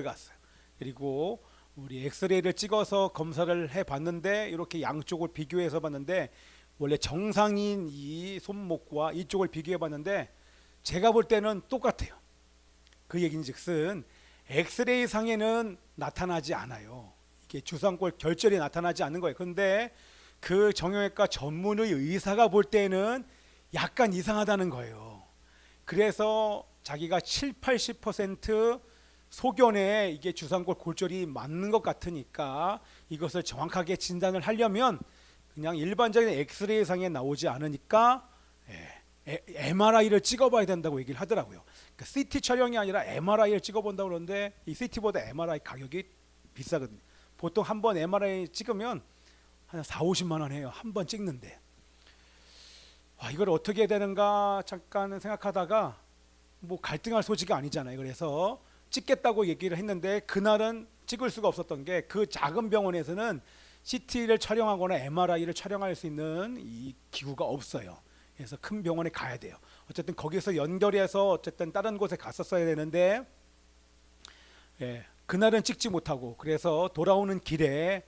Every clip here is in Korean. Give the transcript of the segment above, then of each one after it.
갔어요. 그리고 우리 엑스레이를 찍어서 검사를 해봤는데 이렇게 양쪽을 비교해서 봤는데 원래 정상인 이 손목과 이쪽을 비교해봤는데 제가 볼 때는 똑같아요. 그 얘기인즉슨 엑스레이 상에는 나타나지 않아요. 이게 주상골 결절이 나타나지 않는 거예요. 그런데 그 정형외과 전문의 의사가 볼 때는 약간 이상하다는 거예요. 그래서 자기가 7, 80% 소견에 이게 주상골 골절이 맞는 것 같으니까 이것을 정확하게 진단을 하려면 그냥 일반적인 엑스레이 상에 나오지 않으니까 MRI를 찍어봐야 된다고 얘기를 하더라고요. 그러니까 CT 촬영이 아니라 MRI를 찍어본다고 그러는데 이 CT보다 MRI 가격이 비싸거든요. 보통 한 번 MRI 찍으면 한 4, 50만 원 해요. 한 번 찍는데. 이걸 어떻게 해야 되는가 잠깐 생각하다가 뭐 갈등할 소지가 아니잖아요. 그래서 찍겠다고 얘기를 했는데 그날은 찍을 수가 없었던 게 그 작은 병원에서는 CT를 촬영하거나 MRI를 촬영할 수 있는 이 기구가 없어요. 그래서 큰 병원에 가야 돼요. 어쨌든 거기서 연결해서 어쨌든 다른 곳에 갔었어야 되는데 그날은 찍지 못하고 그래서 돌아오는 길에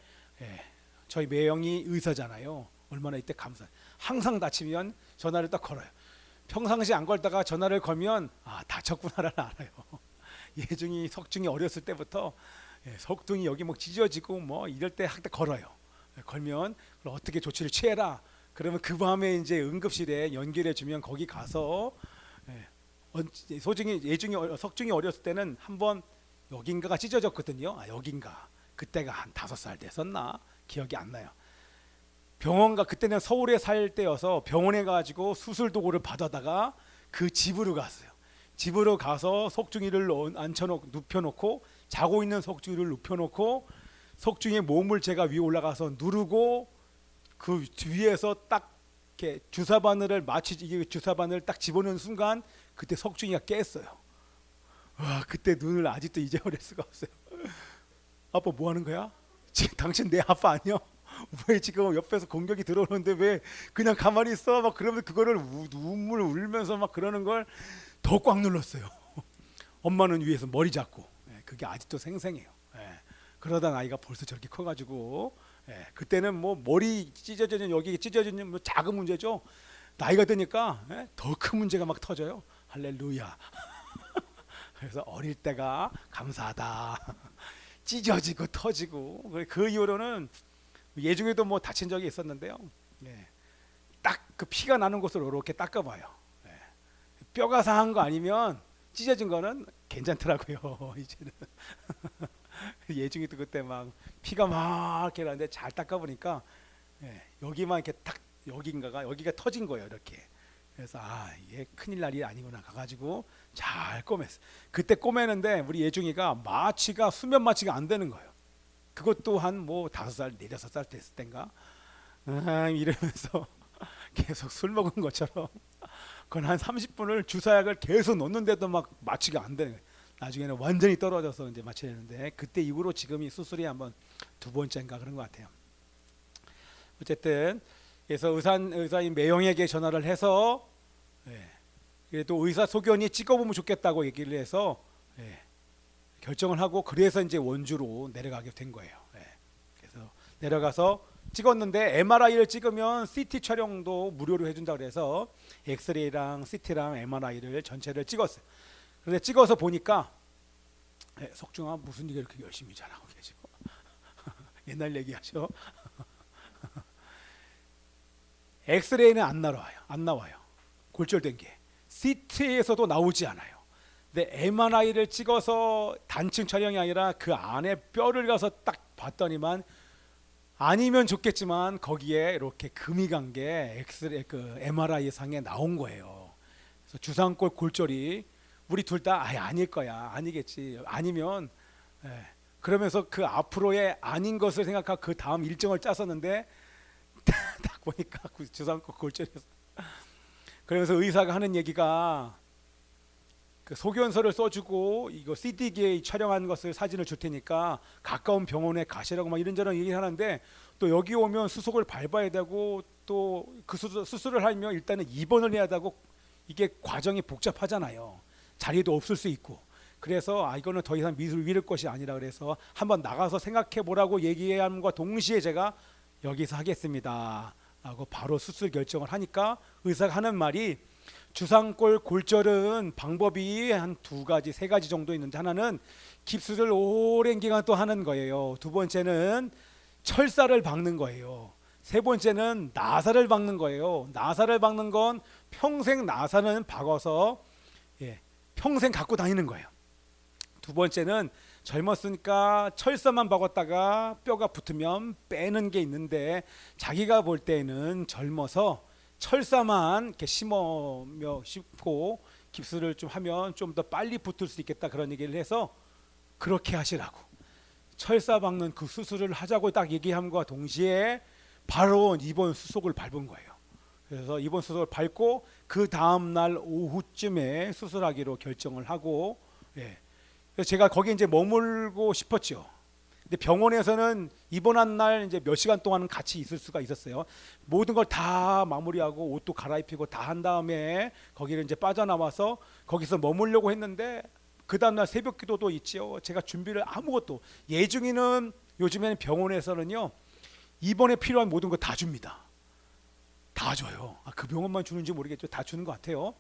저희 매형이 의사잖아요. 얼마나 이때 감사해요. 항상 다치면 전화를 딱 걸어요. 평상시 안 걸다가 전화를 걸면 다쳤구나를 알아요. 예중이 석중이 어렸을 때부터 석둥이 여기 뭐 찢어지고 뭐 이럴 때 할 때 걸어요. 걸면 어떻게 조치를 취해라. 그러면 그 밤에 이제 응급실에 연결해 주면 거기 가서 석중이 어렸을 때는 한번 여긴가가 찢어졌거든요. 여긴가. 그때가 한 5살 됐었나 기억이 안 나요. 병원가 그때는 서울에 살 때여서 병원에 가지고 수술 도구를 받아다가 그 집으로 갔어요. 집으로 가서 석중이를 눕혀놓고 자고 있는 석중이를 눕혀놓고 석중이의 몸을 제가 위에 올라가서 누르고 그 위에서 딱 이렇게 주사 바늘을 딱 집어넣는 순간 그때 석중이가 깼어요. 와, 그때 눈을 아직도 잊어버릴 수가 없어요. 아빠 뭐 하는 거야? 당신 내 아빠 아니야? 왜 지금 옆에서 공격이 들어오는데 왜 그냥 가만히 있어? 막 그러면 그거를 눈물을 울면서 막 그러는 걸 더 꽉 눌렀어요. 엄마는 위에서 머리 잡고 그게 아직도 생생해요. 그러다 아이가 벌써 저렇게 커가지고 그때는 뭐 머리 찢어지는 여기 찢어지는 뭐 작은 문제죠. 나이가 드니까 더 큰 문제가 막 터져요. 할렐루야. 그래서 어릴 때가 감사하다. 찢어지고 터지고 그 이후로는 예중에도 뭐 다친 적이 있었는데요. 딱 그 피가 나는 곳을 이렇게 닦아봐요. 뼈가 상한 거 아니면 찢어진 거는 괜찮더라고요. 이제는 예중이도 그때 막 피가 막 이렇게 나는데 잘 닦아보니까 여기만 이렇게 딱 여기가 터진 거예요. 이렇게. 그래서 이게 큰일 날이 아니구나 가가지고 잘 꼬맸어. 그때 꼬매는데 우리 예중이가 수면 마취가 안 되는 거예요. 그것도 한 뭐 5살, 4, 5살 됐을 땐가 이러면서 계속 술 먹은 것처럼 그건 한 30분을 주사약을 계속 넣는데도 막 마취가 안 되는 거예요. 나중에는 완전히 떨어져서 이제 마취했는데 그때 이후로 지금이 수술이 한번 2번째인가 그런 것 같아요. 어쨌든 그래서 의사인 매형에게 전화를 해서 그래도 의사 소견이 찍어보면 좋겠다고 얘기를 해서 결정을 하고 그래서 이제 원주로 내려가게 된 거예요. 그래서 내려가서 찍었는데 MRI를 찍으면 CT 촬영도 무료로 해준다 그래서 엑스레이랑 CT랑 MRI를 전체를 찍었어요. 그런데 찍어서 보니까 석중아 무슨 일을 이렇게 열심히 잘하고 계시고 옛날 얘기하죠. 엑스레이는 안 나와요. 골절된 게 CT에서도 나오지 않아요. 근데 MRI를 찍어서 단층 촬영이 아니라 그 안에 뼈를 가서 딱 봤더니만 아니면 좋겠지만 거기에 이렇게 금이 간 게 엑스레이 MRI 상에 나온 거예요. 그래서 주상골 골절이 우리 둘 다 아닐 거야. 아니겠지. 아니면 그러면서 그 앞으로의 아닌 것을 생각하고 그 다음 일정을 짰었는데 딱 보니까 주상골 골절이었어. 그러면서 의사가 하는 얘기가 그 소견서를 써주고 이거 CD기에 촬영한 것을 사진을 줄 테니까 가까운 병원에 가시라고 막 이런저런 얘기를 하는데 또 여기 오면 수속을 밟아야 되고 또 그 수술을 하면 일단은 입원을 해야 되고 이게 과정이 복잡하잖아요. 자리도 없을 수 있고 그래서 이거는 더 이상 미술 미룰 것이 아니라 그래서 한번 나가서 생각해 보라고 얘기함과 동시에 제가 여기서 하겠습니다 라고 바로 수술 결정을 하니까 의사가 하는 말이 주상골 골절은 방법이 한 두 가지, 세 가지 정도 있는데 하나는 깁스를 오랜 기간 또 하는 거예요. 두 번째는 철사를 박는 거예요. 세 번째는 나사를 박는 거예요. 나사를 박는 건 평생 나사는 박아서 평생 갖고 다니는 거예요. 두 번째는 젊었으니까 철사만 박았다가 뼈가 붙으면 빼는 게 있는데 자기가 볼 때는 젊어서 철사만 이렇게 심고 깁스를 좀 하면 좀 더 빨리 붙을 수 있겠다 그런 얘기를 해서 그렇게 하시라고 철사 박는 그 수술을 하자고 딱 얘기함과 동시에 바로 입원 수속을 밟은 거예요. 그래서 입원 수속을 밟고 그 다음 날 오후쯤에 수술하기로 결정을 하고 그래서 제가 거기 이제 머물고 싶었죠. 근데 병원에서는 입원한 날 이제 몇 시간 동안은 같이 있을 수가 있었어요. 모든 걸 다 마무리하고 옷도 갈아입히고 다 한 다음에 거기를 이제 빠져나와서 거기서 머물려고 했는데 그 다음 날 새벽 기도도 있지요. 제가 준비를 아무것도 예중이는 요즘에는 병원에서는요 입원에 필요한 모든 거 다 줍니다. 다 줘요. 그 병원만 주는지 모르겠죠. 다 주는 것 같아요.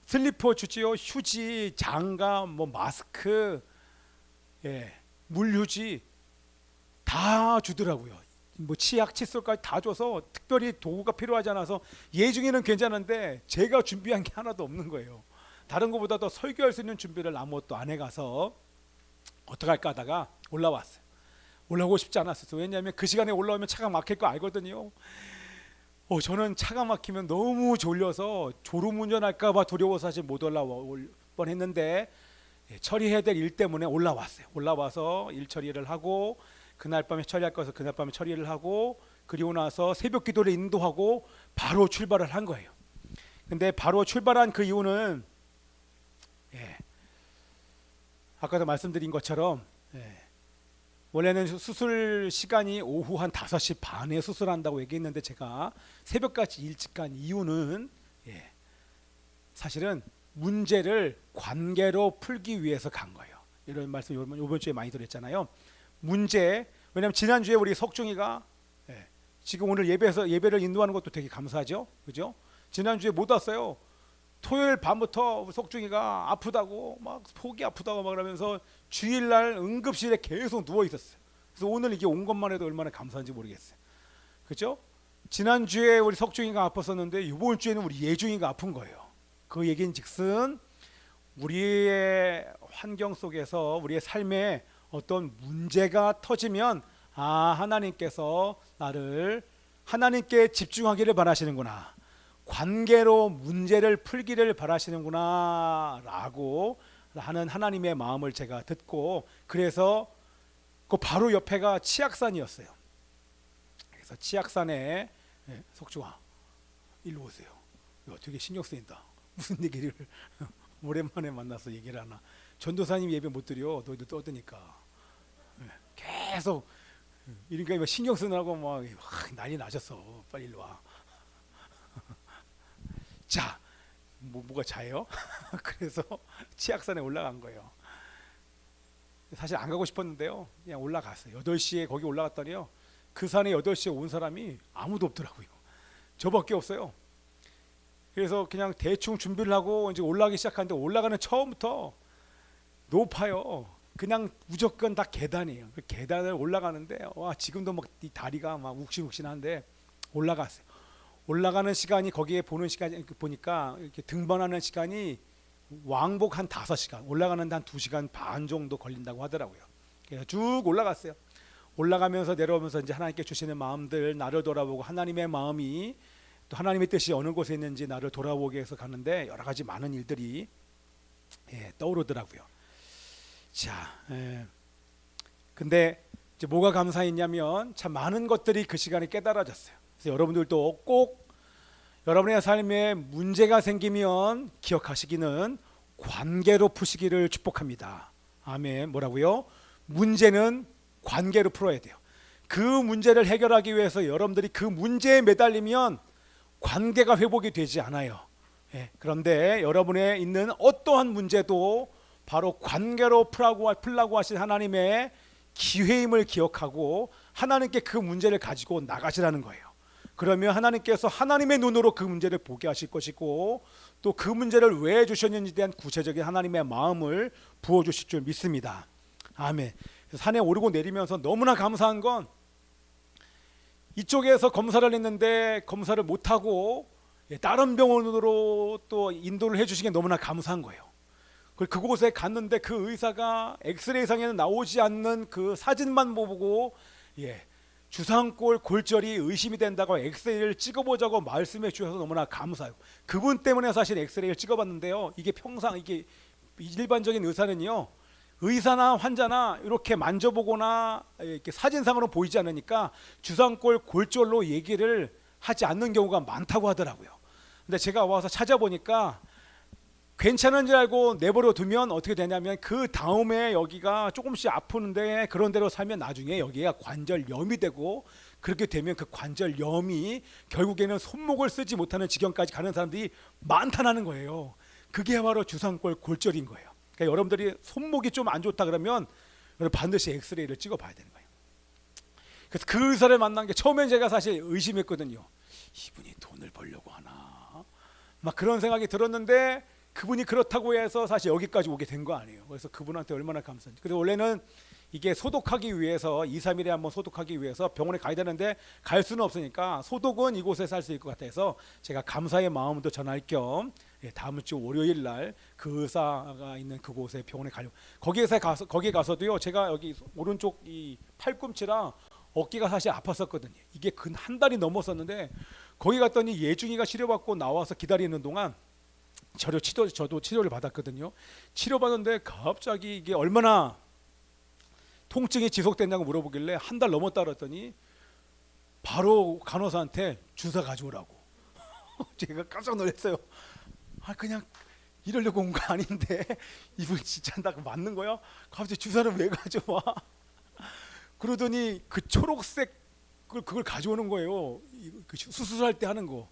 슬리퍼 주지요. 휴지, 장갑, 뭐 마스크, 물휴지 다 주더라고요. 뭐 치약, 칫솔까지 다 줘서 특별히 도구가 필요하지 않아서 예중에는 괜찮은데 제가 준비한 게 하나도 없는 거예요. 다른 것보다 더 설교할 수 있는 준비를 아무것도 안 해가서 어떡할까 하다가 올라왔어요. 올라오고 싶지 않았어요. 왜냐하면 그 시간에 올라오면 차가 막힐 거 알거든요. 저는 차가 막히면 너무 졸려서 졸음운전할까 봐 두려워서 사실 못 올라올 뻔했는데 처리해야 될 일 때문에 올라왔어요. 올라와서 일 처리를 하고 그날 밤에 처리할 것을 그날 밤에 처리를 하고 그리고 나서 새벽 기도를 인도하고 바로 출발을 한 거예요. 근데 바로 출발한 그 이유는 아까도 말씀드린 것처럼 원래는 수술 시간이 오후 한 5시 반에 수술한다고 얘기했는데 제가 새벽까지 일찍 간 이유는 사실은 문제를 관계로 풀기 위해서 간 거예요. 이런 말씀 이번 주에 많이 드렸잖아요. 문제, 왜냐하면 지난주에 우리 석중이가 지금 오늘 예배를 인도하는 것도 되게 감사하죠. 그죠? 지난주에 못 왔어요. 토요일 밤부터 석중이가 아프다고 막 속이 아프다고 막 그러면서 주일날 응급실에 계속 누워 있었어요. 그래서 오늘 이게 온 것만 해도 얼마나 감사한지 모르겠어요. 그죠? 지난주에 우리 석중이가 아팠었는데 이번 주에는 우리 예중이가 아픈 거예요. 그 얘기는 즉슨 우리의 환경 속에서 우리의 삶에 어떤 문제가 터지면 하나님께서 나를 하나님께 집중하기를 바라시는구나, 관계로 문제를 풀기를 바라시는구나 라고 하는 하나님의 마음을 제가 듣고, 그래서 그 바로 옆에가 치악산이었어요. 그래서 치악산에 석중아 일로 오세요. 되게 신경 쓰인다. 무슨 얘기를 오랜만에 만나서 얘기를 하나. 전도사님 예배 못 드려. 너희도 떠드니까. 계속 이러니까 신경 쓰느라고 막 난리 나셨어. 빨리 일로 와. 자, 뭐가 자요? 그래서 치악산에 올라간 거예요. 사실 안 가고 싶었는데요. 그냥 올라갔어요. 8시에 거기 올라갔더니요. 그 산에 8시에 온 사람이 아무도 없더라고요. 저밖에 없어요. 그래서 그냥 대충 준비를 하고 이제 올라가기 시작하는데 올라가는 처음부터 높아요. 그냥 무조건 다 계단이에요. 그 계단을 올라가는데 지금도 막 이 다리가 막 욱신욱신한데 올라갔어요. 올라가는 시간이 거기에 보는 시간이 보니까 이렇게 등반하는 시간이 왕복 한 5시간, 올라가는데 한 2시간 반 정도 걸린다고 하더라고요. 그래서 쭉 올라갔어요. 올라가면서 내려오면서 이제 하나님께 주시는 마음들, 나를 돌아보고 하나님의 마음이 또 하나님의 뜻이 어느 곳에 있는지 나를 돌아보게 해서 가는데 여러 가지 많은 일들이 떠오르더라고요. 자, 근데 이제 뭐가 감사했냐면 참 많은 것들이 그 시간에 깨달아졌어요. 그래서 여러분들도 꼭 여러분의 삶에 문제가 생기면 기억하시기는 관계로 푸시기를 축복합니다. 아멘. 뭐라고요? 문제는 관계로 풀어야 돼요. 그 문제를 해결하기 위해서 여러분들이 그 문제에 매달리면 관계가 회복이 되지 않아요. 그런데 여러분의 있는 어떠한 문제도 바로 관계로 풀라고 하신 하나님의 기회임을 기억하고 하나님께 그 문제를 가지고 나가시라는 거예요. 그러면 하나님께서 하나님의 눈으로 그 문제를 보게 하실 것이고 또 그 문제를 왜 주셨는지에 대한 구체적인 하나님의 마음을 부어주실 줄 믿습니다. 아멘. 산에 오르고 내리면서 너무나 감사한 건 이쪽에서 검사를 했는데 검사를 못하고 다른 병원으로 또 인도를 해주시기 너무나 감사한 거예요. 그곳에 갔는데 그 의사가 엑스레이상에는 나오지 않는 그 사진만 보고 주상골 골절이 의심이 된다고 엑스레이를 찍어보자고 말씀해 주셔서 너무나 감사해요. 그분 때문에 사실 엑스레이를 찍어봤는데요. 이게 일반적인 의사는요, 의사나 환자나 이렇게 만져보거나 이렇게 사진상으로 보이지 않으니까 주상골 골절로 얘기를 하지 않는 경우가 많다고 하더라고요. 근데 제가 와서 찾아보니까 괜찮은 줄 알고 내버려 두면 어떻게 되냐면 그 다음에 여기가 조금씩 아프는데 그런 대로 살면 나중에 여기가 관절염이 되고 그렇게 되면 그 관절염이 결국에는 손목을 쓰지 못하는 지경까지 가는 사람들이 많다는 거예요. 그게 바로 주상골 골절인 거예요. 그러니까 여러분들이 손목이 좀 안 좋다 그러면 반드시 엑스레이를 찍어봐야 되는 거예요. 그래서 그 의사를 만난 게 처음엔 제가 사실 의심했거든요. 이분이 돈을 벌려고 하나 막 그런 생각이 들었는데 그분이 그렇다고 해서 사실 여기까지 오게 된 거 아니에요. 그래서 그분한테 얼마나 감사한지. 그래서 원래는 이게 소독하기 위해서 2, 3일에 한번 소독하기 위해서 병원에 가야 되는데 갈 수는 없으니까 소독은 이곳에서 할 수 있을 것 같아서 제가 감사의 마음도 전할 겸 다음 주 월요일 날 그 의사가 있는 그곳에 병원에 가려고 거기 가서도요 제가 여기 오른쪽 이 팔꿈치랑 어깨가 사실 아팠었거든요. 이게 근 한 달이 넘었었는데 거기 갔더니 예중이가 치료받고 나와서 기다리는 동안 저도 치료를 받았거든요. 치료받는데 갑자기 이게 얼마나 통증이 지속됐냐고 물어보길래 한 달 넘었다 그랬더니 바로 간호사한테 주사 가져오라고. 제가 깜짝 놀랐어요. 그냥 이러려고 온 거 아닌데 이분 진짜 나 맞는 거야? 갑자기 주사를 왜 가져와? 그러더니 그 초록색 그걸 가져오는 거예요. 그 수술할 때 하는 거.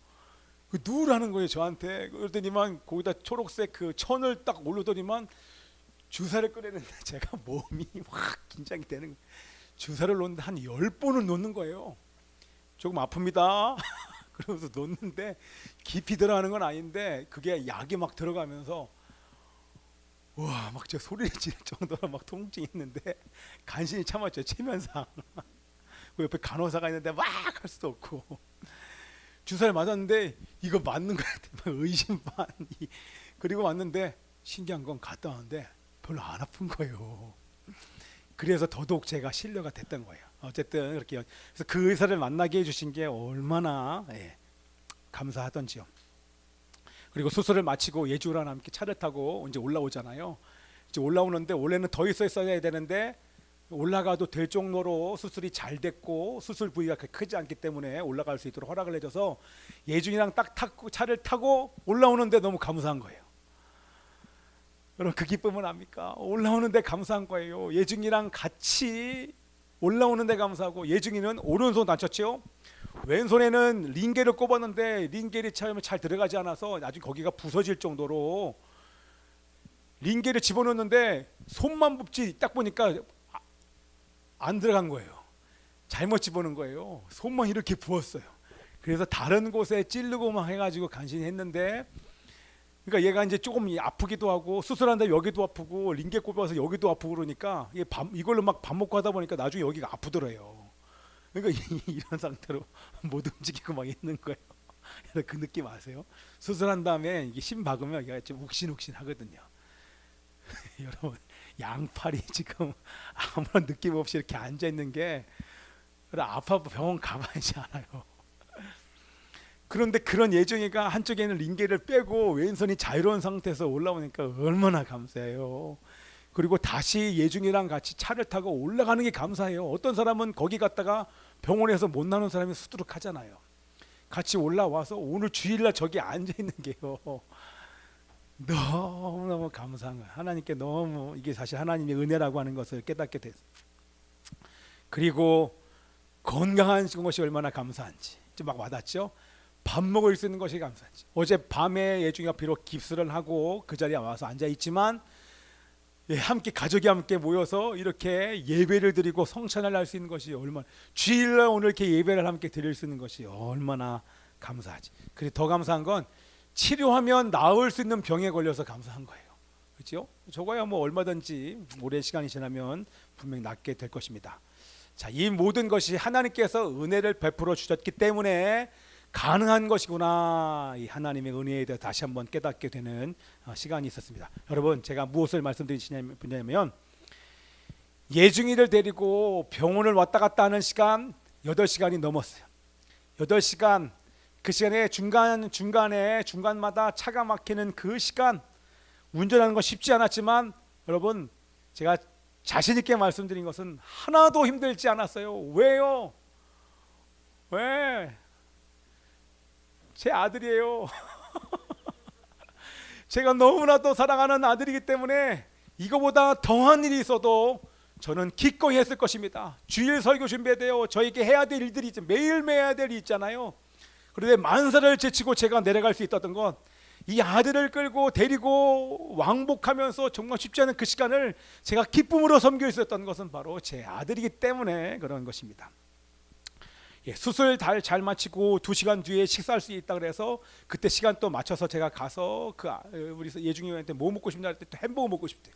그 누우라는 거예요 저한테. 그러더니만 거기다 초록색 그 천을 딱 올르더니만 주사를 꺼내는데 제가 몸이 확 긴장이 되는 거예요. 주사를 놓는데 한 10번은 놓는 거예요. 조금 아픕니다. 그러면서 놓는데 깊이 들어가는 건 아닌데 그게 약이 막 들어가면서 와 막 저 소리를 지를 정도로 막 통증이 있는데 간신히 참았죠. 체면상. 그 옆에 간호사가 있는데 막 할 수도 없고 주사를 맞았는데 이거 맞는 거 같아. 의심 반. 그리고 왔는데 신기한 건 갔다 왔는데 별로 안 아픈 거예요. 그래서 더더욱 제가 신뢰가 됐던 거예요. 어쨌든 그렇게 그래서 그 의사를 만나게 해주신 게 얼마나 감사하던지요. 그리고 수술을 마치고 예주랑 함께 차를 타고 이제 올라오잖아요. 이제 올라오는데 원래는 더 있어야 되는데 올라가도 될 정도로 수술이 잘 됐고 수술 부위가 크지 않기 때문에 올라갈 수 있도록 허락을 해줘서 예중이랑 딱 차를 타고 올라오는데 너무 감사한 거예요. 여러분 그 기쁨은 압니까? 올라오는데 감사한 거예요. 예중이랑 같이 올라오는데 감사하고 예중이는 오른손 다쳤죠. 왼손에는 링겔을 꼽았는데 링겔이 잘 들어가지 않아서 나중에 거기가 부서질 정도로 링겔을 집어넣는데 손만 붓지 딱 보니까 안 들어간 거예요. 잘못 집어넣은 거예요. 손만 이렇게 부었어요. 그래서 다른 곳에 찌르고 막 해가지고 간신히 했는데 그러니까 얘가 이제 조금 아프기도 하고 수술한다 여기도 아프고 링겔 꼽아서 여기도 아프고 그러니까 이걸로 막 밥 먹고 하다 보니까 나중에 여기가 아프더래요. 그러니까 이런 상태로 못 움직이고 막 있는 거예요. 그 느낌 아세요? 수술한 다음에 이게 심 박으면 얘가 좀 욱신욱신 하거든요. 여러분 양팔이 지금 아무런 느낌 없이 이렇게 앉아 있는 게 아파 병원 가봐야지 않아요. 그런데 그런 예정이가 한쪽에는 링겔을 빼고 왼손이 자유로운 상태에서 올라오니까 얼마나 감사해요. 그리고 다시 예중이랑 같이 차를 타고 올라가는 게 감사해요. 어떤 사람은 거기 갔다가 병원에서 못 나오는 사람이 수두룩하잖아요. 같이 올라와서 오늘 주일날 저기 앉아 있는 게요. 너무너무 감사한 거예요. 하나님께 너무 이게 사실 하나님의 은혜라고 하는 것을 깨닫게 됐어요. 그리고 건강한 것이 얼마나 감사한지 좀 막 와닿죠. 밥 먹을 수 있는 것이 감사한지. 어제 밤에 예중이가 비록 깁스를 하고 그 자리에 와서 앉아 있지만 예, 함께 가족이 함께 모여서 이렇게 예배를 드리고 성찬을 할 수 있는 것이 얼마나, 주일날 오늘 이렇게 예배를 함께 드릴 수 있는 것이 얼마나 감사하지. 그리고 더 감사한 건 치료하면 나을 수 있는 병에 걸려서 감사한 거예요. 그렇죠? 저거야 뭐 얼마든지 오랜 시간이 지나면 분명히 낫게 될 것입니다. 자, 이 모든 것이 하나님께서 은혜를 베풀어 주셨기 때문에 가능한 것이구나, 이 하나님의 은혜에 대해 다시 한번 깨닫게 되는 시간이 있었습니다. 여러분, 제가 무엇을 말씀드리냐면 예중이를 데리고 병원을 왔다 갔다 하는 시간 8시간이 넘었어요. 8시간, 그 시간에 중간마다 차가 막히는 그 시간, 운전하는 거 쉽지 않았지만 여러분, 제가 자신 있게 말씀드린 것은 하나도 힘들지 않았어요. 왜요? 왜? 제 아들이에요. 제가 너무나도 사랑하는 아들이기 때문에 이거보다 더한 일이 있어도 저는 기꺼이 했을 것입니다. 주일 설교 준비돼요. 저에게 해야 될 일들이 매일매일 해야 될 일이 있잖아요. 그런데 만사를 제치고 제가 내려갈 수 있었던 건 이 아들을 끌고 데리고 왕복하면서 정말 쉽지 않은 그 시간을 제가 기쁨으로 섬길 수 있었던 것은 바로 제 아들이기 때문에 그런 것입니다. 예, 수술 잘 마치고 2시간 뒤에 식사할 수 있다 그래서 그때 시간 또 맞춰서 제가 가서 우리 예중이한테 뭐 먹고 싶냐 할 때 또 햄버거 먹고 싶대요.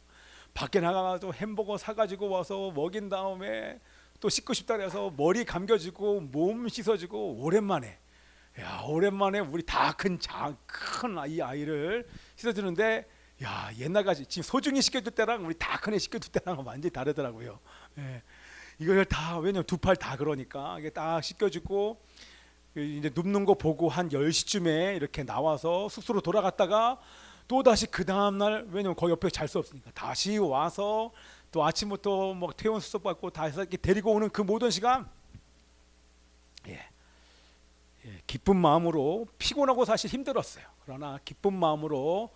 밖에 나가서 햄버거 사가지고 와서 먹인 다음에 또 씻고 싶다 그래서 머리 감겨주고 몸 씻어주고 오랜만에 우리 다 큰 이 아이를 씻어주는데, 야, 옛날같이 지금 소중히 씻겨줄 때랑 우리 다 큰 애 씻겨줄 때랑 완전히 다르더라고요. 예. 이걸 다, 왜냐면 2팔 다 그러니까 이게 딱 씻겨주고 이제 눕는 거 보고 한 10시쯤에 이렇게 나와서 숙소로 돌아갔다가 또 다시 그 다음날, 왜냐면 거기 옆에 잘 수 없으니까 다시 와서 또 아침부터 뭐 퇴원 수속 받고 다 해서 이렇게 데리고 오는 그 모든 시간, 기쁜 마음으로, 피곤하고 사실 힘들었어요. 그러나 기쁜 마음으로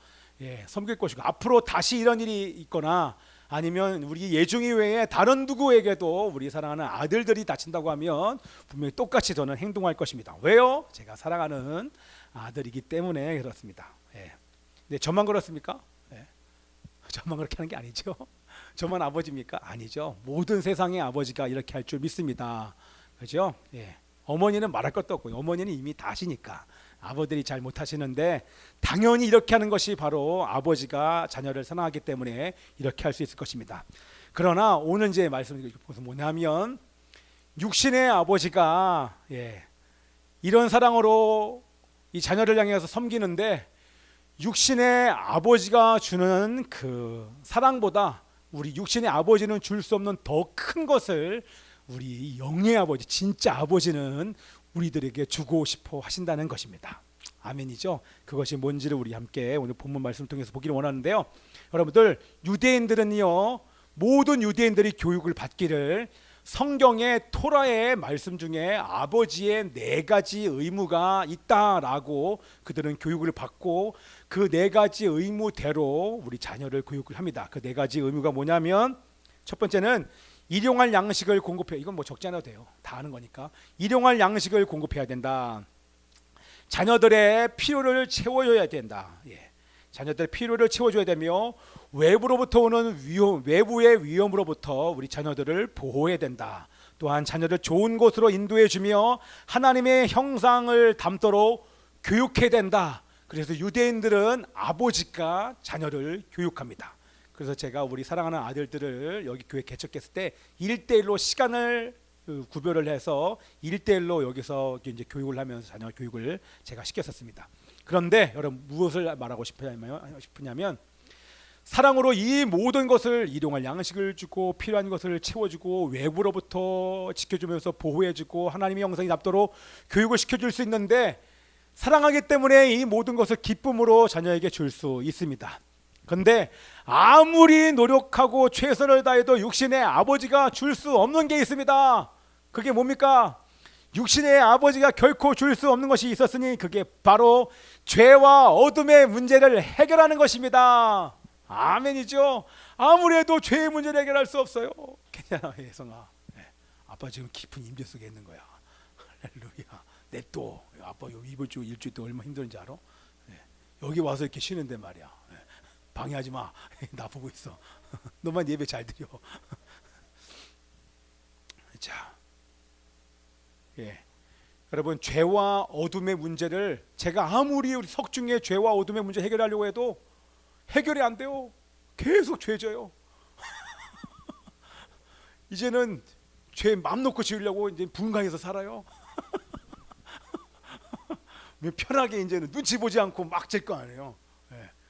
섬길 것이고, 앞으로 다시 이런 일이 있거나 아니면 우리 예중이 외에 다른 누구에게도 우리 사랑하는 아들들이 다친다고 하면 분명히 똑같이 저는 행동할 것입니다. 왜요? 제가 사랑하는 아들이기 때문에 그렇습니다. 근데 저만 그렇습니까? 저만 그렇게 하는 게 아니죠. 저만 아버지입니까? 아니죠. 모든 세상의 아버지가 이렇게 할 줄 믿습니다. 그렇죠? 어머니는 말할 것도 없고요. 어머니는 이미 다 하시니까 아버들이 잘 못하시는데, 당연히 이렇게 하는 것이 바로 아버지가 자녀를 사랑하기 때문에 이렇게 할 수 있을 것입니다. 그러나 오늘 이제 말씀드리고 싶은 것은 뭐냐면, 육신의 아버지가 이런 사랑으로 이 자녀를 향해서 섬기는데, 육신의 아버지가 주는 그 사랑보다 우리 육신의 아버지는 줄 수 없는 더 큰 것을 우리 영의 아버지, 진짜 아버지는 우리들에게 주고 싶어 하신다는 것입니다. 아멘이죠. 그것이 뭔지를 우리 함께 오늘 본문 말씀을 통해서 보기를 원하는데요. 여러분들, 유대인들은요, 모든 유대인들이 교육을 받기를 성경의 토라의 말씀 중에 아버지의 4가지 의무가 있다라고 그들은 교육을 받고, 그 4가지 의무대로 우리 자녀를 교육을 합니다. 그 4가지 의무가 뭐냐면, 첫 번째는 일용할 양식을 공급해. 이건 뭐 적지 않아도 돼요. 다 아는 거니까. 일용할 양식을 공급해야 된다. 자녀들의 필요를 채워줘야 된다. 자녀들의 필요를 채워줘야 되며, 외부로부터 오는 외부의 위험으로부터 우리 자녀들을 보호해야 된다. 또한 자녀를 좋은 곳으로 인도해 주며 하나님의 형상을 담도록 교육해야 된다. 그래서 유대인들은 아버지가 자녀를 교육합니다. 그래서 제가 우리 사랑하는 아들들을 여기 교회 개척했을 때 1대1로 시간을 구별을 해서 1대1로 여기서 이제 교육을 하면서 자녀 교육을 제가 시켰었습니다. 그런데 여러분, 무엇을 말하고 싶으냐면 사랑으로 이 모든 것을, 일용할 양식을 주고 필요한 것을 채워주고 외부로부터 지켜주면서 보호해주고 하나님의 형상이 잡도록 교육을 시켜줄 수 있는데, 사랑하기 때문에 이 모든 것을 기쁨으로 자녀에게 줄 수 있습니다. 그런데 아무리 노력하고 최선을 다해도 육신의 아버지가 줄 수 없는 게 있습니다. 그게 뭡니까? 육신의 아버지가 결코 줄 수 없는 것이 있었으니 그게 바로 죄와 어둠의 문제를 해결하는 것입니다. 아멘이죠. 아무리 해도 죄의 문제를 해결할 수 없어요. 괜찮아, 예성아. 아빠 지금 깊은 임재 속에 있는 거야. 할렐루야. 냅둬. 아빠 이번 주 일주일 동안 얼마나 힘들은지 알아? 여기 와서 이렇게 쉬는데 말이야. 방해하지 마. 나 보고 있어. 너만 예배 잘 드려. 자, 여러분, 죄와 어둠의 문제를 제가 아무리 우리 석중의 죄와 어둠의 문제 해결하려고 해도 해결이 안 돼요. 계속 죄져요. 이제는 죄 맘 놓고 지으려고 이제 분가해서 살아요. 편하게 이제는 눈치 보지 않고 막 질 거 아니에요.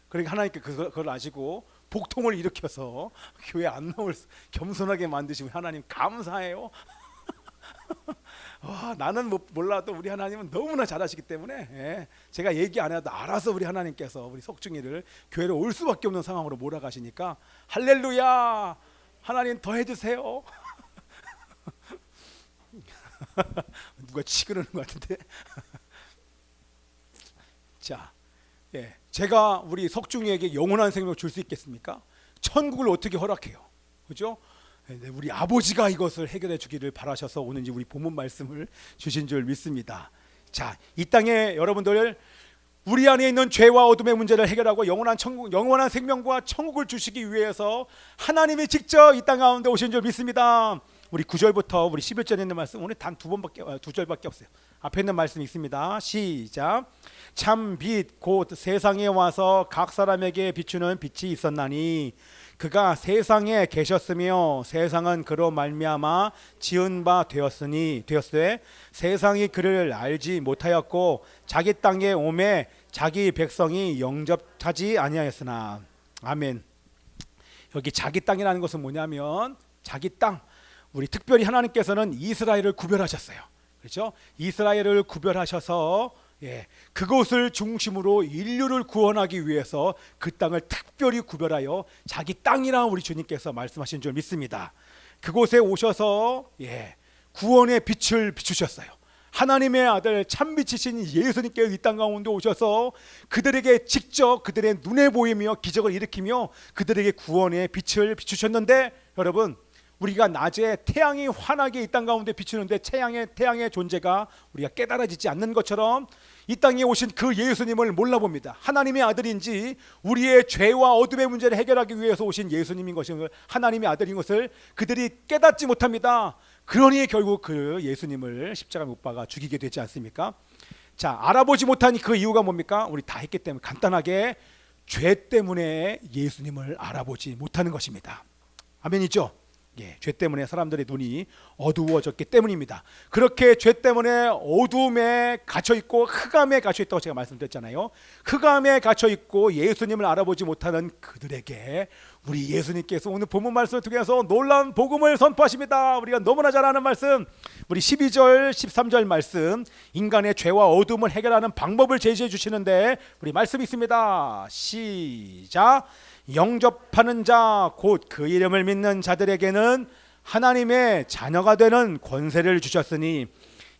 그러니까 하나님께 그걸 아시고 복통을 일으켜서 교회 안 나올 겸손하게 만드시면 하나님 감사해요. 나는 몰라도 우리 하나님은 너무나 잘하시기 때문에 제가 얘기 안 해도 알아서 우리 하나님께서 우리 석중이를 교회로 올 수밖에 없는 상황으로 몰아가시니까 할렐루야, 하나님 더 해주세요. 누가 치그러는 것 같은데. 자, 제가 우리 석중이에게 영원한 생명을 줄 수 있겠습니까? 천국을 어떻게 허락해요? 그죠? 우리 아버지가 이것을 해결해 주기를 바라셔서 오늘 우리 본문 말씀을 주신 줄 믿습니다. 자, 이 땅에 여러분들 우리 안에 있는 죄와 어둠의 문제를 해결하고 영원한 생명과 천국을 주시기 위해서 하나님이 직접 이 땅 가운데 오신 줄 믿습니다. 우리 9절부터 우리 11절에 있는 말씀, 오늘 단 두 절밖에 없어요. 앞에 있는 말씀이 있습니다. 시작. 참 빛 곧 세상에 와서 각 사람에게 비추는 빛이 있었나니 그가 세상에 계셨으며 세상은 그로 말미암아 지은 바 되었으되 세상이 그를 알지 못하였고 자기 땅에 오매 자기 백성이 영접하지 아니하였으나. 아멘. 여기 자기 땅이라는 것은 뭐냐면 자기 땅, 우리 특별히 하나님께서는 이스라엘을 구별하셨어요. 그렇죠? 이스라엘을 구별하셔서 그곳을 중심으로 인류를 구원하기 위해서 그 땅을 특별히 구별하여 자기 땅이라 우리 주님께서 말씀하신 줄 믿습니다. 그곳에 오셔서 구원의 빛을 비추셨어요. 하나님의 아들 참빛이신 예수님께서 이 땅 가운데 오셔서 그들에게 직접 그들의 눈에 보이며 기적을 일으키며 그들에게 구원의 빛을 비추셨는데, 여러분, 우리가 낮에 태양이 환하게 이 땅 가운데 비추는데 태양의 존재가 우리가 깨달아지지 않는 것처럼 이 땅에 오신 그 예수님을 몰라봅니다. 하나님의 아들인지 우리의 죄와 어둠의 문제를 해결하기 위해서 오신 예수님인 것을, 하나님의 아들인 것을 그들이 깨닫지 못합니다. 그러니 결국 그 예수님을 십자가에 못 박아 죽이게 되지 않습니까? 자, 알아보지 못한 그 이유가 뭡니까? 우리 다 했기 때문에 간단하게 죄 때문에 예수님을 알아보지 못하는 것입니다. 아멘이죠? 죄 때문에 사람들의 눈이 어두워졌기 때문입니다. 그렇게 죄 때문에 어둠에 갇혀있고 흑암에 갇혀있다고 제가 말씀드렸잖아요. 흑암에 갇혀있고 예수님을 알아보지 못하는 그들에게 우리 예수님께서 오늘 본문 말씀을 통해서 놀라운 복음을 선포하십니다. 우리가 너무나 잘 아는 말씀, 우리 12절 13절 말씀, 인간의 죄와 어둠을 해결하는 방법을 제시해 주시는데 우리 말씀이 있습니다. 시작. 영접하는 자 곧 그 이름을 믿는 자들에게는 하나님의 자녀가 되는 권세를 주셨으니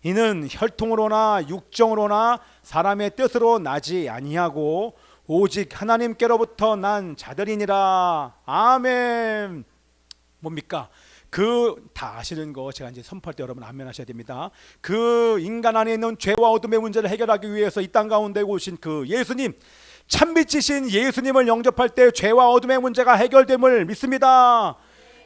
이는 혈통으로나 육정으로나 사람의 뜻으로 나지 아니하고 오직 하나님께로부터 난 자들이니라. 아멘. 뭡니까? 그 다 아시는 거 제가 이제 선포할 때 여러분 아멘 하셔야 됩니다. 그 인간 안에 있는 죄와 어둠의 문제를 해결하기 위해서 이 땅 가운데 오신 그 예수님, 참빛이신 예수님을 영접할 때 죄와 어둠의 문제가 해결됨을 믿습니다.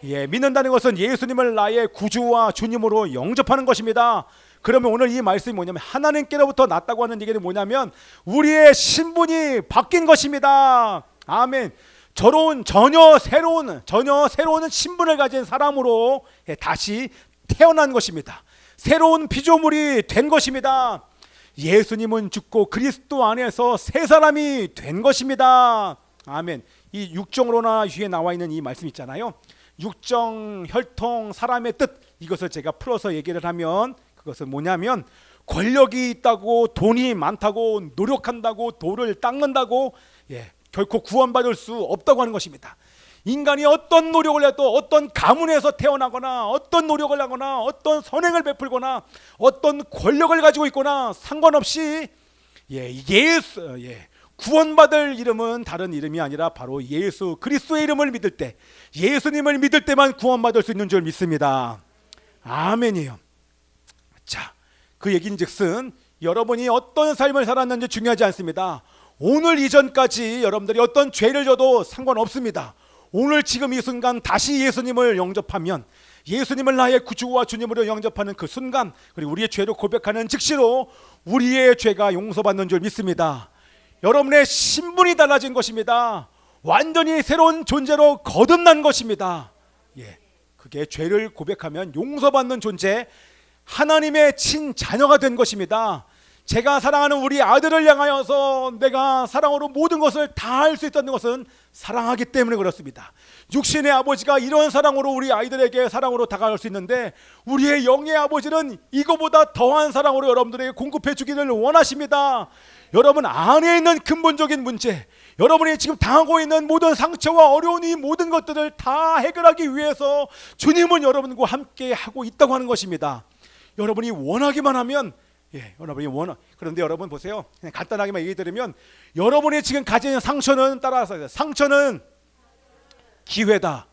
믿는다는 것은 예수님을 나의 구주와 주님으로 영접하는 것입니다. 그러면 오늘 이 말씀이 뭐냐면 하나님께로부터 났다고 하는 얘기는 뭐냐면 우리의 신분이 바뀐 것입니다. 아멘. 전혀 새로운 신분을 가진 사람으로 다시 태어난 것입니다. 새로운 피조물이 된 것입니다. 예수님은 죽고 그리스도 안에서 새 사람이 된 것입니다. 아멘. 이 육정으로나 위에 나와 있는 이 말씀 있잖아요. 육정, 혈통, 사람의 뜻, 이것을 제가 풀어서 얘기를 하면 그것은 뭐냐면 권력이 있다고, 돈이 많다고, 노력한다고, 돌을 닦는다고 결코 구원받을 수 없다고 하는 것입니다. 인간이 어떤 노력을 해도, 어떤 가문에서 태어나거나 어떤 노력을 하거나 어떤 선행을 베풀거나 어떤 권력을 가지고 있거나 상관없이 구원받을 이름은 다른 이름이 아니라 바로 예수 그리스도의 이름을 믿을 때, 예수님을 믿을 때만 구원받을 수 있는 줄 믿습니다. 아멘이에요. 자, 그 얘기인즉슨 여러분이 어떤 삶을 살았는지 중요하지 않습니다. 오늘 이전까지 여러분들이 어떤 죄를 져도 상관없습니다. 오늘 지금 이 순간 다시 예수님을 영접하면, 예수님을 나의 구주와 주님으로 영접하는 그 순간, 그리고 우리의 죄를 고백하는 즉시로 우리의 죄가 용서받는 줄 믿습니다. 여러분의 신분이 달라진 것입니다. 완전히 새로운 존재로 거듭난 것입니다. 그게 죄를 고백하면 용서받는 존재, 하나님의 친자녀가 된 것입니다. 제가 사랑하는 우리 아들을 향하여서 내가 사랑으로 모든 것을 다 할 수 있다는 것은 사랑하기 때문에 그렇습니다. 육신의 아버지가 이런 사랑으로 우리 아이들에게 사랑으로 다가갈 수 있는데, 우리의 영의 아버지는 이거보다 더한 사랑으로 여러분들에게 공급해 주기를 원하십니다. 여러분 안에 있는 근본적인 문제, 여러분이 지금 당하고 있는 모든 상처와 어려운 이 모든 것들을 다 해결하기 위해서 주님은 여러분과 함께 하고 있다고 하는 것입니다. 여러분이 원하기만 하면, 그런데 여러분 보세요. 그냥 간단하게만 얘기 드리면, 여러분이 지금 가진 상처는, 따라서 상처는 기회다.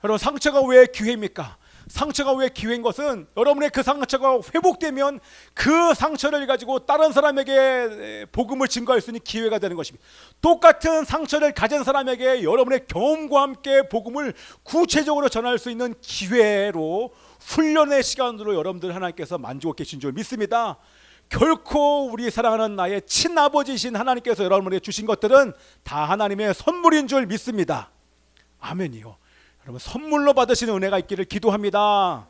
여러분, 상처가 왜 기회입니까? 상처가 왜 기회인 것은, 여러분의 그 상처가 회복되면 그 상처를 가지고 다른 사람에게 복음을 증거할 수 있는 기회가 되는 것입니다. 똑같은 상처를 가진 사람에게 여러분의 경험과 함께 복음을 구체적으로 전할 수 있는 기회로, 훈련의 시간으로 여러분들 하나님께서 만지고 계신 줄 믿습니다. 결코 우리 사랑하는 나의 친아버지이신 하나님께서 여러분에게 주신 것들은 다 하나님의 선물인 줄 믿습니다. 아멘이요. 여러분, 선물로 받으시는 은혜가 있기를 기도합니다.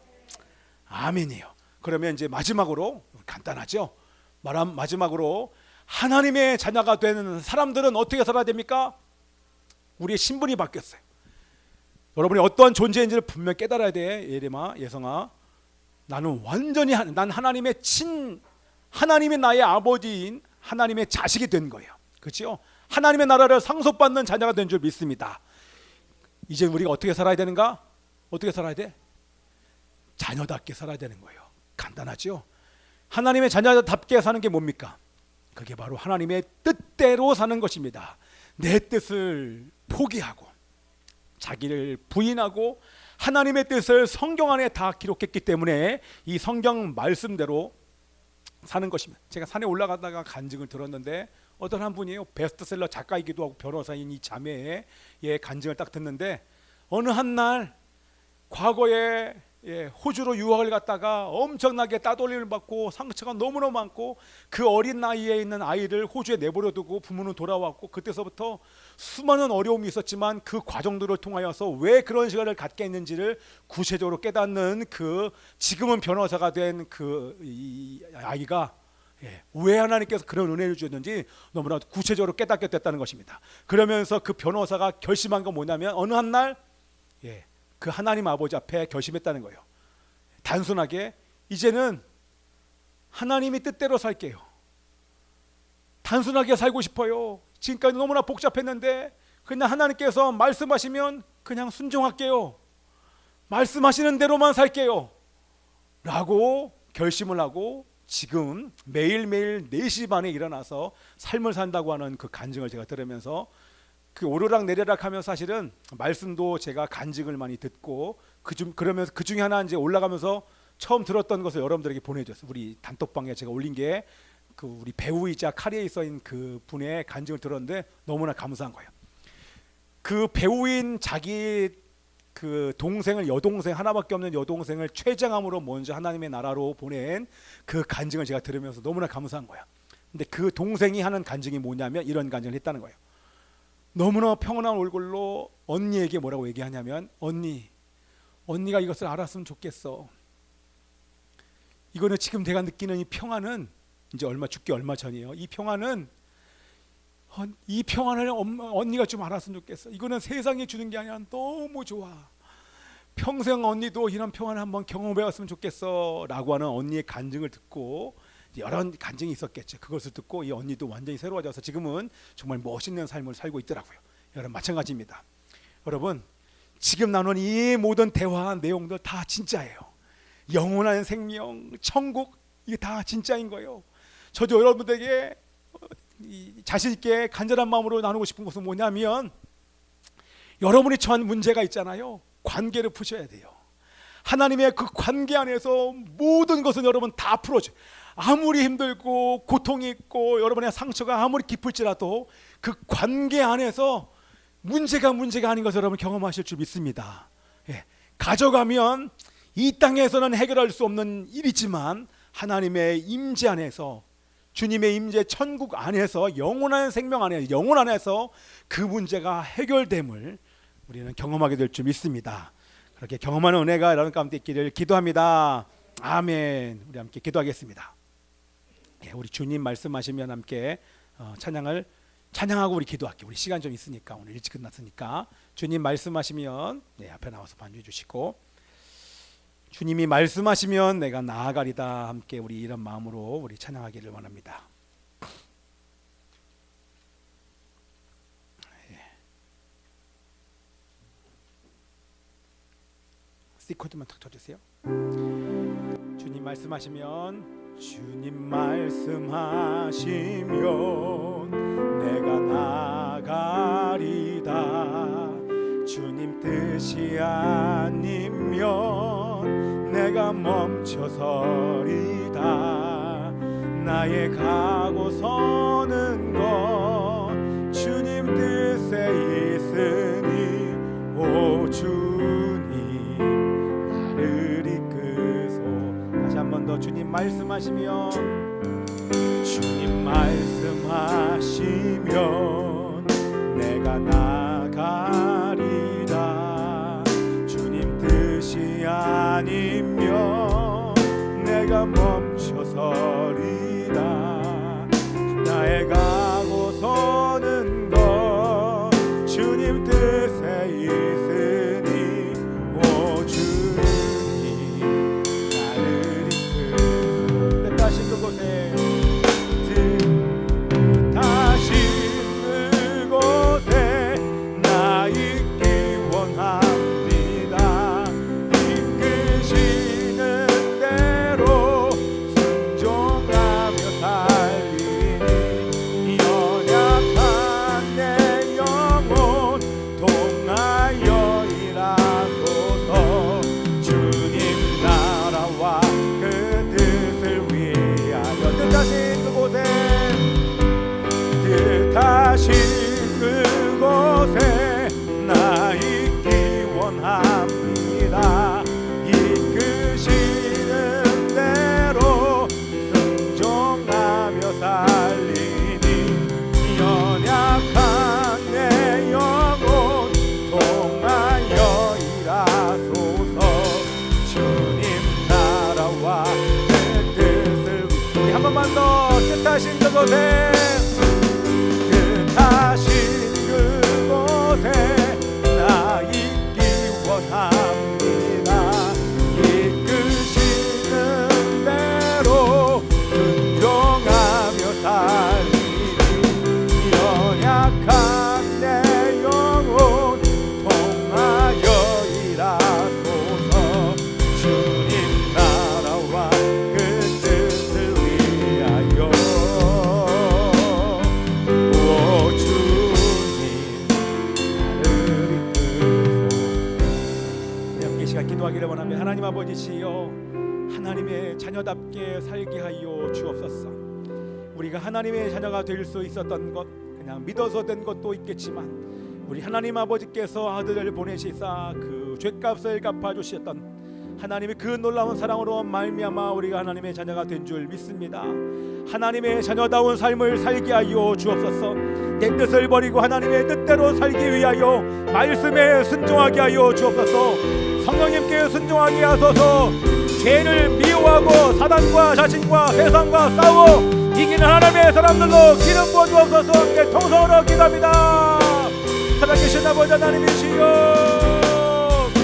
아멘이요. 그러면 이제 마지막으로, 간단하죠? 마지막으로 하나님의 자녀가 되는 사람들은 어떻게 살아야 됩니까? 우리의 신분이 바뀌었어요. 여러분이 어떠한 존재인지를 분명히 깨달아야 돼. 예림아, 예성아, 나는 완전히 난 하나님이 나의 아버지인 하나님의 자식이 된 거예요. 그렇죠? 하나님의 나라를 상속받는 자녀가 된 줄 믿습니다. 이제 우리가 어떻게 살아야 되는가? 어떻게 살아야 돼? 자녀답게 살아야 되는 거예요. 간단하죠? 하나님의 자녀답게 사는 게 뭡니까? 그게 바로 하나님의 뜻대로 사는 것입니다. 내 뜻을 포기하고 자기를 부인하고 하나님의 뜻을 성경 안에 다 기록했기 때문에 이 성경 말씀대로 사는 것입니다. 제가 산에 올라가다가 간증을 들었는데, 어떤 한 분이에요. 베스트셀러 작가이기도 하고 변호사인 이 자매의 간증을 딱 듣는데, 어느 한 날 과거에 호주로 유학을 갔다가 엄청나게 따돌림을 받고 상처가 너무너무 많고, 그 어린 나이에 있는 아이를 호주에 내버려 두고 부모는 돌아왔고, 그때서부터 수많은 어려움이 있었지만 그 과정들을 통하여서 왜 그런 시간을 갖게 했는지를 구체적으로 깨닫는, 그 지금은 변호사가 된 그 아이가 왜 하나님께서 그런 은혜를 주셨는지 너무나 구체적으로 깨닫게 됐다는 것입니다. 그러면서 그 변호사가 결심한 건 뭐냐면, 어느 한 날 그 하나님 아버지 앞에 결심했다는 거예요. 단순하게 이제는 하나님이 뜻대로 살게요. 단순하게 살고 싶어요. 지금까지 너무나 복잡했는데 그냥 하나님께서 말씀하시면 그냥 순종할게요. 말씀하시는 대로만 살게요 라고 결심을 하고, 지금 매일매일 4시 반에 일어나서 삶을 산다고 하는 그 간증을 제가 들으면서, 그 오르락 내리락 하면서 사실은 말씀도 제가 간증을 많이 듣고, 그러면서 그 중에 하나 이제 올라가면서 처음 들었던 것을 여러분들에게 보내줬어요. 우리 단톡방에 제가 올린 게 그 우리 배우이자 카리에 있어인 그 분의 간증을 들었는데 너무나 감사한 거예요. 그 배우인 자기 그 동생을, 여동생 하나밖에 없는 여동생을 최장암으로 먼저 하나님의 나라로 보낸 그 간증을 제가 들으면서 너무나 감사한 거야. 근데 그 동생이 하는 간증이 뭐냐면 이런 간증을 했다는 거예요. 너무나 평온한 얼굴로 언니에게 뭐라고 얘기하냐면, 언니가 이것을 알았으면 좋겠어. 이거는 지금 내가 느끼는 이 평안은 이제 죽기 얼마 전이에요. 이 평안을 언니가 좀 알았으면 좋겠어. 이거는 세상이 주는 게 아니라 너무 좋아. 평생 언니도 이런 평안을 한번 경험해봤으면 좋겠어 라고 하는 언니의 간증을 듣고, 여러 간증이 있었겠죠. 그것을 듣고 이 언니도 완전히 새로워져서 지금은 정말 멋있는 삶을 살고 있더라고요. 여러분 마찬가지입니다. 여러분, 지금 나눈 이 모든 대화 내용들 다 진짜예요. 영원한 생명, 천국, 이게 다 진짜인 거예요. 저도 여러분들에게 자신 있게 간절한 마음으로 나누고 싶은 것은 뭐냐면, 여러분이 처한 문제가 있잖아요. 관계를 푸셔야 돼요. 하나님의 그 관계 안에서 모든 것은 여러분 다 풀어줘요. 아무리 힘들고 고통이 있고 여러분의 상처가 아무리 깊을지라도 그 관계 안에서 문제가 아닌 것을 여러분 경험하실 줄 믿습니다. 예, 가져가면 이 땅에서는 해결할 수 없는 일이지만 하나님의 임재 안에서, 주님의 임재 천국 안에서, 영원한 생명 안에서, 영원 안에서 그 문제가 해결됨을 우리는 경험하게 될 줄 믿습니다. 그렇게 경험하는 은혜가 여러분 가운데 있기를 기도합니다. 아멘. 우리 함께 기도하겠습니다. 예, 우리 주님 말씀하시면 함께 찬양하고 우리 기도할게요. 우리 시간 좀 있으니까, 오늘 일찍 끝났으니까 주님 말씀하시면 앞에 나와서 반주해 주시고, 주님이 말씀하시면 내가 나아가리다, 함께 우리 이런 마음으로 우리 찬양하기를 원합니다. C 코드만 탁 쳐주세요. 주님 말씀하시면, 주님 말씀하시면 내가 나가리다. 주님 뜻이 아니면 내가 멈춰서리다. 나의 가고 서는 것 주님 뜻에 있으니, 오 주님 나를 이끄소. 다시 한 번 더. 주님 말씀하시면, 주님 말씀하시면 내가 나가리라. 주님 뜻이 아니면 내가 멈춰서리라. 나의 가고 서는 것 주님 뜻에 있으니, 오 주님 나를 이끄소. 뜻하신 그곳에, 뜻하신 그곳에 나 있기 원합니다. 이끄시는 대로 순종하며 살리니, 연약한 내 영혼 통하여 일하소서. 주님 나라와 그 뜻을 위하여, 뜻하신 그곳에, 뜻하신 그곳에 나 있기 원합니다. 이끄시는 대로 순종하며 살리니, 연약한 내 영혼 통하여 일하소서. 주님 나라와 그 뜻을, 우리 한 번만 더. 뜻하신 그곳에, 뜻하신 그곳에 나 있기 원합니다. 이끄시는 대로 순종하며 살리니, 연약한 내 영혼 통하여 일하소서. 주님 나라와 그 뜻을 위하여, 오 주님 나를 이끄소. 우리 함께 시간 기도하기를 원하며, 하나님 아버지시여, 하나님의 자녀답게 살게 하여 주옵소서. 우리가 하나님의 자녀가 될 수 있었던 것, 그냥 믿어서 된 것도 있겠지만, 우리 하나님 아버지께서 아들을 보내시사 그 죄값을 갚아주셨던 하나님의 그 놀라운 사랑으로 말미암아 우리가 하나님의 자녀가 된 줄 믿습니다. 하나님의 자녀다운 삶을 살게 하여 주옵소서. 내 뜻을 버리고 하나님의 뜻대로 살기 위하여 말씀에 순종하게 하여 주옵소서. 성령님께 순종하게 하소서. 죄를 미워하고 사단과 자신과 세상과 싸워 이기는 하나님의 사람들로 기름 부어 주옵소서. 함께 통성으로 기도합니다. 살아계신 아버지 하나님이시여,